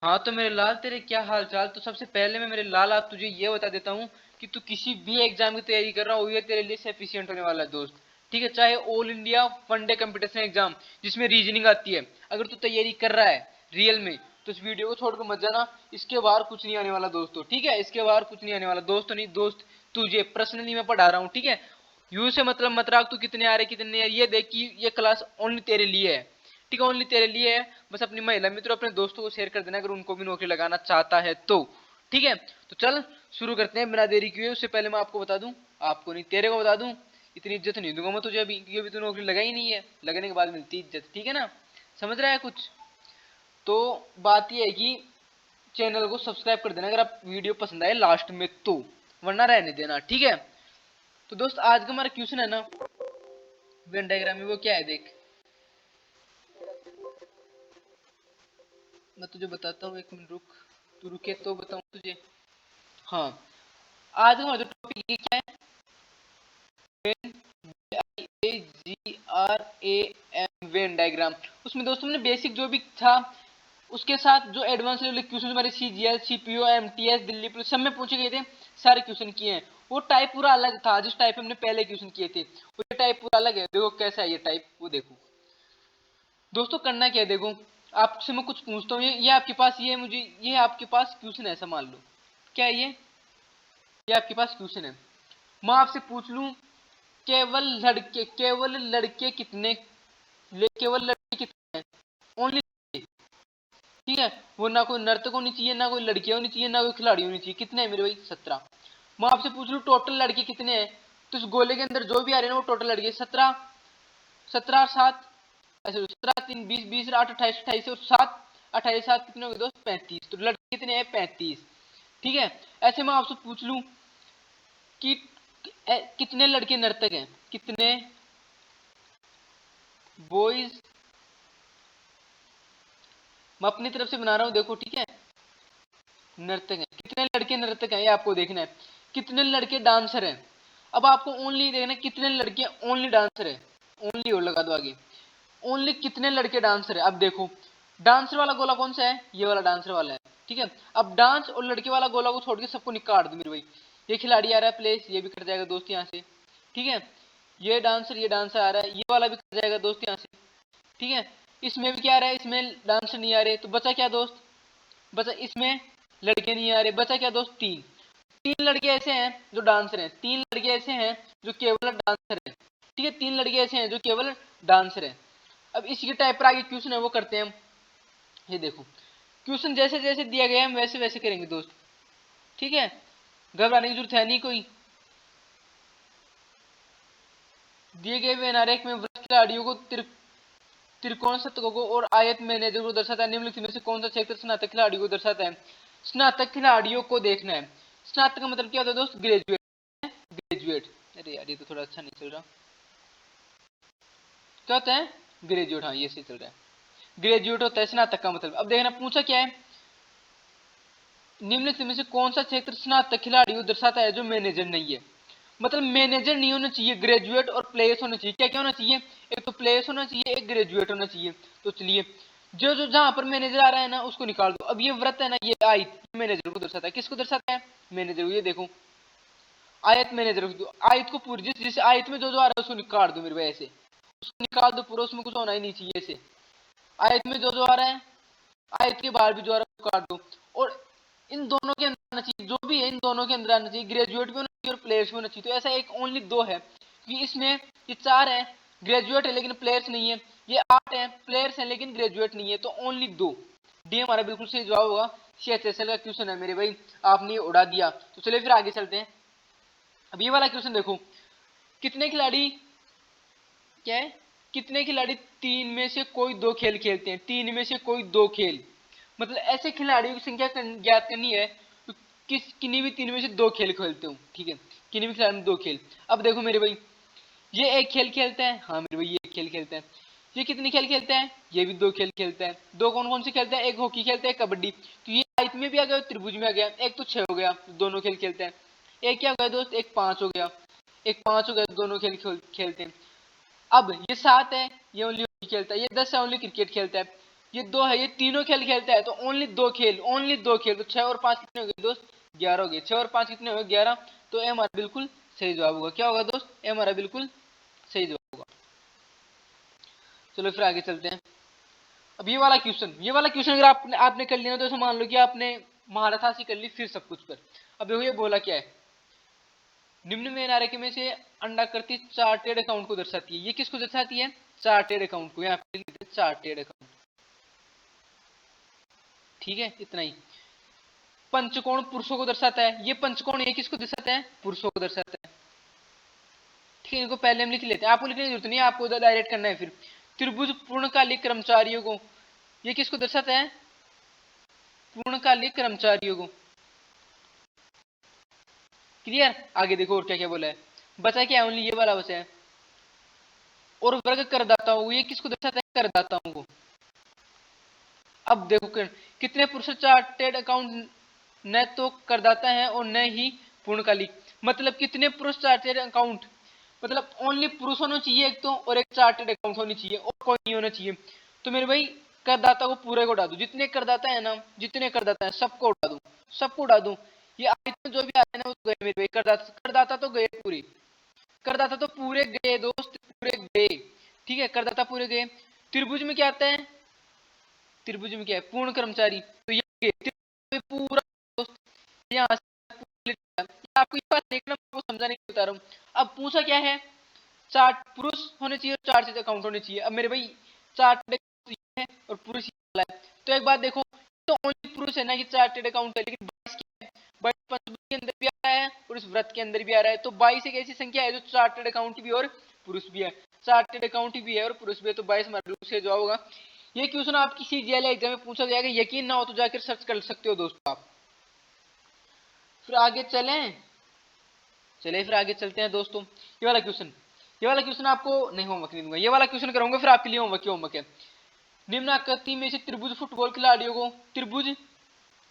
हाँ तो मेरे लाल, तेरे क्या हाल चाल। तो सबसे पहले मैं मेरे लाल आप तुझे ये बता देता हूँ कि तू किसी भी एग्जाम की तैयारी कर रहा हो, ये तेरे लिए सफिशियंट होने वाला है दोस्त। ठीक है, चाहे all India one day competition exam जिसमें रीजनिंग आती है, अगर तू तैयारी कर रहा है रियल में, तो इस वीडियो को छोड़कर मत जाना। इसके बाहर कुछ नहीं आने वाला दोस्तों, ठीक है, इसके बाहर कुछ नहीं आने वाला दोस्तों, नहीं दोस्त, तुझे पर्सनली मैं पढ़ा रहा हूँ, ठीक है। यू से मतलब मत रख, तू कितने आ रहे कितने नहीं आ रहे, ये देख कि ये क्लास ओनली तेरे लिए है, ठीक है, ओनली तेरे लिए है। बस अपनी महिला मित्रों, अपने दोस्तों को शेयर कर देना अगर उनको भी नौकरी लगाना चाहता है तो, ठीक है। तो चल शुरू करते हैं बिना देरी किए। उससे पहले मैं आपको बता दूं, आपको नहीं तेरे को बता दूं, इतनी इज्जत नहीं दूंगा मैं तुझे अभी, क्योंकि अभी तू नौकरी लगा ही नहीं है, लगने के बाद मिलती इज्जत, ठीक है ना, समझ रहा है कुछ। तो बात यह है कि चैनल को सब्सक्राइब कर देना अगर आप वीडियो पसंद आए लास्ट में तो, वरना रहने देना, ठीक है। तो दोस्त आज का हमारा क्वेश्चन है ना वेन डायग्राम में, वो क्या है देख, मैं तुझे बताता हूँ, एक मिनट रुक, तू रुके तो बताऊँ तुझे। हाँ, आज का हमारा जो टॉपिक है क्या है, वेन वेन डायग्राम। उसमें दोस्तों ने बेसिक जो भी था, उसके साथ जो एडवांस लेवल के क्वेश्चन हमारे CGL, CPO, MTS, Delhi police सब में पूछे गए थे, सारे क्वेश्चन किए हैं। वो टाइप पूरा अलग था जिस टाइप हमने पहले क्वेश्चन किए थे, वो टाइप पूरा अलग है। देखो कैसा है ये टाइप, वो देखो दोस्तों। करना क्या है देखो, आपसे मैं कुछ पूछता हूँ, ये आपके पास, ये मुझे, ये आपके पास क्वेश्चन है, ऐसा मान लो, क्या है ये आपके पास क्वेश्चन है। मैं आपसे पूछ लूं, केवल लड़के कितने, केवल लड़के कितने हैं, ओनली, ठीक है। वो ना कोई नर्तक होनी चाहिए, ना कोई लड़कियां होनी चाहिए, ना कोई खिलाड़ी होनी चाहिए। कितने हैं मेरे भाई? 17। मैं आपसे पूछ लूं टोटल लड़के कितने हैं, तो इस गोले के अंदर जो भी आ रहे हैं ना वो टोटल लड़के 17। 17 और 7, ऐसे 17 3 20, 20 8 28, 28 और 7, 28 7 कितने हो गए दोस्त? 35। तो लड़के कितने हैं? 35, ठीक है। ऐसे मैं आपसे पूछ लूं कि कितने लड़के नर्तक हैं, कितने बॉयज, मैं अपनी तरफ से बना रहा हूं देखो, ठीक है। नर्तक हैं, कितने लड़के नर्तक हैं ये आपको देखना है। कितने लड़के डांसर हैं, अब आपको ओनली देखना है कितने लड़के ओनली डांसर है, ओनली और लगा दो आगे, ओनली कितने लड़के डांसर है। अब देखो डांसर वाला गोला कौन सा है, ये वाला डांसर वाला है, ठीक है। अब डांस और लड़के वाला गोला को छोड़ के सबको निकाल दो मेरे भाई। ये खिलाड़ी आ रहा है प्लेस, ये भी कट जाएगा दोस्त यहाँ से, ठीक है। ये डांसर आ रहा है, ये वाला भी कट जाएगा दोस्त यहाँ से, ठीक है। इसमें भी क्या आ रहा है, इसमें डांसर नहीं आ रहे, तो बचा क्या दोस्त, बचा इसमें लड़के नहीं आ रहे, बचा क्या दोस्त? तीन। तीन लड़के ऐसे हैं जो डांसर हैं, तीन लड़के ऐसे हैं जो केवल डांसर हैं, ठीक है। तीन लड़के ऐसे हैं जो केवल डांसर हैं। अब इसी के टाइप पर आगे क्वेश्चन है वो करते हैं हम। ये देखो क्वेश्चन जैसे जैसे दिया गया है हम वैसे वैसे करेंगे दोस्त, ठीक है, घबराने की जरूरत है नहीं कोई। दिए गए वेन आरेख में वृत्त खिलाड़ियों को त्रिकोण शतकों को और आयत मैनेजर को दर्शाता है, निम्नलिखित में से कौन सा क्षेत्र स्नातक खिलाड़ियों को दर्शाता है? स्नातक खिलाड़ियों को देखना है। स्नातक का मतलब क्या होता है दोस्त? Graduate, graduate. अरे यार ये तो थोड़ा अच्छा नहीं चल रहा, क्या होता है? ग्रेजुएट, हाँ ये सही चल रहा है, ग्रेजुएट होता है स्नातक का मतलब। अब देखना पूछा क्या है, निम्नलिखित में से कौन सा क्षेत्र स्नातक खिलाड़ी को दर्शाता है जो मैनेजर नहीं है? मतलब मैनेजर नहीं होना चाहिए, ग्रेजुएट और प्लेयर्स होना चाहिए। क्या क्या होना चाहिए? एक तो प्लेयर्स होना चाहिए, एक ग्रेजुएट होना चाहिए। तो चलिए जो जो जहां पर मैनेजर आ रहा है ना उसको निकाल दो। अब ये व्रत है ना, ये आयत मैनेजर को दर्शाता है, किसको दर्शाता है? मैनेजर को। ये देखो आयत मैनेजर को, आयत को पूरी, जिस आयत में जो जो आ रहा है उसको निकाल दो मेरे भाई, ऐसे उसको निकाल दो पूरा, उसमें कुछ होना ही नहीं चाहिए। ऐसे आयत में जो जो आ रहा है, आयत के बाहर भी जो आ रहा है उसको काट दो। और इन दोनों के अंदर आना चाहिए, जो भी है इन दोनों के अंदर आना चाहिए, ग्रेजुएट भी होना चाहिए और प्लेयर्स भी होना चाहिए। तो ऐसा एक ओनली दो है कि इसमें ये चार है, ग्रेजुएट है लेकिन प्लेयर्स नहीं है, ये 8 है, प्लेयर्स है लेकिन ग्रेजुएट नहीं है, तो ओनली दो। डी हमारा बिल्कुल सही जवाब होगा। सीएचएसएल का क्वेश्चन है मेरे भाई, आपने ये उड़ा दिया। तो चलिए फिर आगे चलते हैं। अब ये वाला क्वेश्चन देखो, कितने खिलाड़ी, क्या है, कितने खिलाड़ी तीन में से कोई दो खेल खेलते हैं? तीन में से कोई दो खेल, मतलब ऐसे खिलाड़ियों की संख्या ज्ञात करनी है तो किन्हीं भी तीन में से दो खेल खेलते हो, ठीक है, किन्हीं भी खिलाड़ी में दो खेल। अब देखो मेरे भाई, ये एक खेल खेलता है, हाँ मेरे भाई ये एक खेल खेलता है। ये कितने खेल खेलता है? ये भी दो खेल खेलता है। दो कौन कौन से खेलता है? एक हॉकी खेलता है, कबड्डी। तो ये आयत में भी आ गया, त्रिभुज में आ गया। एक तो 6 हो गया, दोनों खेल खेलते हैं। एक क्या हो गया दोस्त? एक 5 हो गया, एक 5 हो गया, दोनों खेलते हैं। अब ये 7 है, ये ओनली हॉकी खेलता है। ये 10 है, ओनली क्रिकेट खेलता है। ये 2 है, ये तीनों खेल खेलता है तो ओनली 2 खेल, तो 6 और 5 कितने हो गए दोस्त, 11 हो गए। 6 और 5 कितने हो गए, 11। तो ए हमारा बिल्कुल सही जवाब होगा। क्या होगा दोस्त, ए हमारा बिल्कुल सही जवाब होगा। चलो फिर आगे चलते हैं। अब ये वाला क्वेश्चन अगर आपने कर लिया तो ऐसा मान लो कि आपने महारत हासिल कर ली फिर सब कुछ पर। अब देखो ये बोला क्या है, निम्न में नारे में से अंडाकृति चार्टेड अकाउंट को दर्शाती है। ये किसको दर्शाती है, चार्टेड अकाउंट को। यहाँ पे लिखते हैं चार्टेड अकाउंट, ठीक है, इतना ही। पंचकोण पुरुषों को दर्शाता है, ये पंचकोण ये किसको दर्शाता है, पुरुषों को दर्शाता है, ठीक है। इनको पहले हम लिख लेते हैं, आपको लिखने की जरूरत नहीं है, आपको उधर डायरेक्ट करना है। फिर त्रिभुज पूर्णकालिक कर्मचारियों को, ये किसको दर्शाता है, पूर्णकालिक कर्मचारियों को। क्लियर। आगे देखो और क्या क्या बोला है, बचा क्या, ओनली ये वाला बचा है। और वर्ग करदाताओं को, ये किसको दर्शाता है, करदाताओं को। अब देखो कितने पुरुष चार्टेड अकाउंट न तो करदाता है और न ही पूर्णकालिक, मतलब कितने पुरुष चार्टेड अकाउंट, मतलब ओनली पुरुष होना चाहिए एक तो, और एक चार्टेड अकाउंट होनी चाहिए, और कोई नहीं होना चाहिए। तो मेरे भाई करदाता को पूरे को उड़ा दूं, जितने करदाता है ना, जितने करदाता है सबको उड़ा दूं, सबको उड़ा दूं। ये आयत में जो भी आया ना वो गए मेरे भाई, करदाता करदाता तो गए पूरे, करदाता तो पूरे गए दोस्त, पूरे गए, ठीक है, करदाता पूरे गए। त्रिभुज में क्या आता है, त्रिभुज में क्या है, पूर्ण कर्मचारी, तो ये पूरा दोस्त यहाँ से आपको ये बात देखना, आपको समझाने के लिए बता रहा हूँ। अब पूछा क्या है, चार्ट पुरुष होने चाहिए और चार्ट अकाउंट होने चाहिए। अब मेरे भाई चार्ट है और पुरुष है, तो एक बात देखो, तो ओनली पुरुष है ना कि चार्टेड अकाउंट है, लेकिन 22 क्या है, 22 पंचभूत के अंदर भी आ रहा है और इस व्रत के अंदर भी आ रहा है। तो 22 एक ऐसी संख्या है जो चार्टेड अकाउंट भी और पुरुष भी है, चार्टेड अकाउंट भी है और पुरुष भी है, तो 22 हमारे रूप से जवाब होगा। ये क्वेश्चन आपकी सीजीएल एग्जाम में पूछा जाएगा, यकीन ना हो तो जाकर सर्च कर सकते हो दोस्तों आप। फिर आगे चले फिर आगे चलते हैं दोस्तों। ये वाला क्वेश्चन आपको नहीं, होमवर्क नहीं दूंगा, ये वाला क्वेश्चन कराऊंगा फिर आपके लिए होमवर्क है। निम्न आकृति में से त्रिभुज फुटबॉल खिलाड़ियों को, त्रिभुज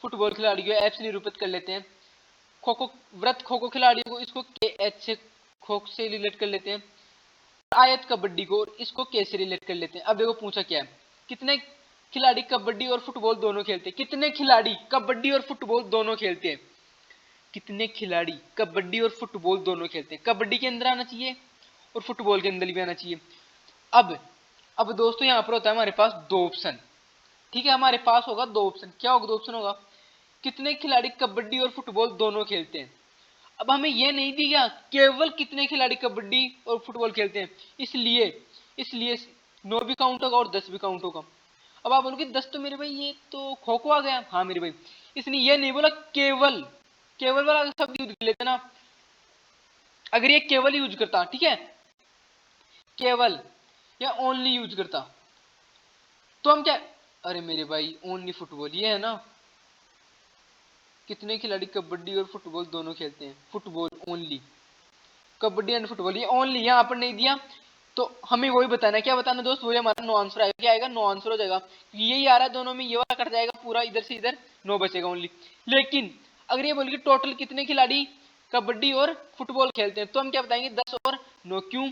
फुटबॉल खिलाड़ियों ऐप से निरूपित कर लेते हैं। खो खो व्रत खो खो खिलाड़ियों को, इसको के एच से खो से रिलेट कर लेते हैं। आयत कबड्डी को, इसको के से रिलेट कर लेते हैं। अब देखो पूछा क्या है, कितने खिलाड़ी कबड्डी और फुटबॉल दोनों खेलते हैं, कितने खिलाड़ी कबड्डी और फुटबॉल दोनों खेलते हैं, कितने खिलाड़ी कबड्डी और फुटबॉल दोनों खेलते हैं। कबड्डी के अंदर आना चाहिए और फुटबॉल के अंदर भी आना चाहिए। अब दोस्तों यहाँ पर होता है हमारे पास 2 ऑप्शन, ठीक है, हमारे पास होगा 2 ऑप्शन। क्या होगा, 2 ऑप्शन होगा, कितने खिलाड़ी कबड्डी और फुटबॉल दोनों खेलते हैं। अब हमें यह नहीं दिया केवल कितने खिलाड़ी कबड्डी और फुटबॉल खेलते हैं, इसलिए इसलिए 9 भी काउंट होगा और 10 भी काउंट होगा। अब आप बोलोगे 10 तो मेरे भाई ये तो खो खो आ गया, हाँ मेरे भाई, इसने ये नहीं बोला केवल, केवल वाला शब्द यूज कर लेते ना। अगर ये केवल यूज करता, ठीक है, केवल या ओनली यूज करता तो हम क्या, अरे मेरे भाई ओनली फुटबॉल ये है ना, कितने खिलाड़ी कबड्डी और फुटबॉल दोनों खेलते हैं, football only, kabaddi and football, ये ओनली यहाँ पर नहीं दिया। तो हमें वही बताना है, क्या बताना दोस्त, वही हमारा नो आंसर आएगा। क्या आएगा, नो आंसर हो जाएगा, यही आ रहा है दोनों में, ये वाला कट जाएगा पूरा, इधर से इधर 9 बचेगा ओनली। लेकिन अगर ये बोल टोटल कितने खिलाड़ी कबड्डी और फुटबॉल खेलते हैं, तो हम क्या बताएंगे 10 और 9, क्यों,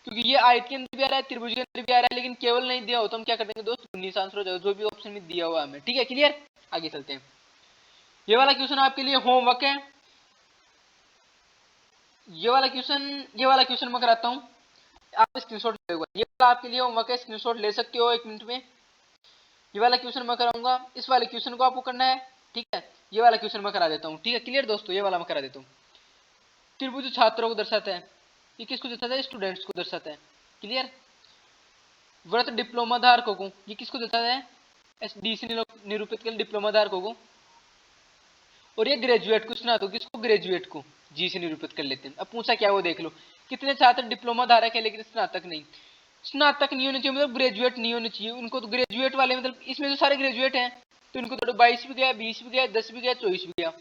क्योंकि ये आयत के अंदर भी आ रहा है, त्रिभुज के अंदर भी आ रहा है, लेकिन केवल नहीं दिया हो तो हम क्या कर देंगे दोस्त, 19 आंसर हो जाएगा, जो भी ऑप्शन में दिया हुआ हमें, ठीक है, क्लियर। आगे चलते हैं, ये वाला क्वेश्चन आपके लिए होमवर्क है। ये वाला क्वेश्चन मैं कराता हूँ, आप स्क्रीनशॉट ले लो, ये वाला आपके लिए होमवर्क है, स्क्रीनशॉट ले सकते हो 1 मिनट में। ये वाला क्वेश्चन मैं कराऊंगा, इस वाले क्वेश्चन को आपको करना है, ठीक है। ये वाला क्वेश्चन मैं करा देता हूँ, ठीक है, क्लियर दोस्तों, ये वाला मैं करा देता हूँ। त्रिभुज छात्रों को दर्शाता है, ये किसको दर्शाता है, स्टूडेंट्स को दर्शाता है, क्लियर। व्रत डिप्लोमा धारकों को, ये किसको दर्शाता है, डी से निरूपित कर डिप्लोमा धारकों को। और ये ग्रेजुएट को, स्नातक किसको, ग्रेजुएट को जी से निरूपित कर लेते हैं। अब पूछा क्या वो देख लो, कितने छात्र डिप्लोमा धारक है लेकिन स्नातक नहीं, स्नातक नहीं होने चाहिए, मतलब ग्रेजुएट नहीं होने चाहिए उनको, तो ग्रेजुएट वाले मतलब इसमें तो सारे ग्रेजुएट हैं, तो इनको तो 22 भी गया, 20 भी गया, 10 भी गया, 24 भी गया।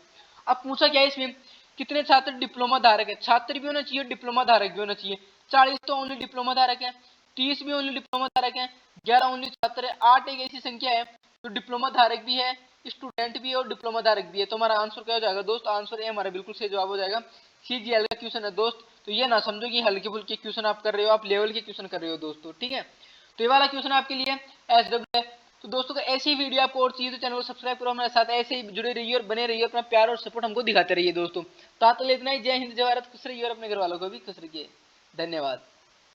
अब पूछा क्या है इसमें, कितने छात्र डिप्लोमा धारक है, छात्र भी होना चाहिए डिप्लोमा धारक भी होना चाहिए। 40 तो ओनली डिप्लोमा धारक है, 30 भी ओनली डिप्लोमा धारक है, 11 ओनली छात्र है, 8 एक ऐसी संख्या है तो डिप्लोमा धारक भी है, स्टूडेंट भी है और डिप्लोमा धारक भी है। तो हमारा आंसर क्या हो जाएगा दोस्त, आंसर ए हमारा बिल्कुल सही जवाब हो जाएगा। सीजीएल का क्वेश्चन है दोस्त, तो ये ना समझो कि हल्के फुल्के क्वेश्चन आप कर रहे हो, आप लेवल के क्वेश्चन कर रहे हो दोस्तों, ठीक है। तो ये वाला क्वेश्चन आपके लिए एसडब्ल्यू है, तो दोस्तों को ऐसी वीडियो आपको और चाहिए तो चैनल को सब्सक्राइब करो, हमारे साथ ऐसे ही जुड़े रहिए और बने रहिए, अपना प्यार और सपोर्ट हमको दिखाते रहिए दोस्तों। तो आज के लिए इतना ही। जय हिंद, जय भारत, खुश रहिए और अपने घर वालों को भी खुश रखिए। धन्यवाद।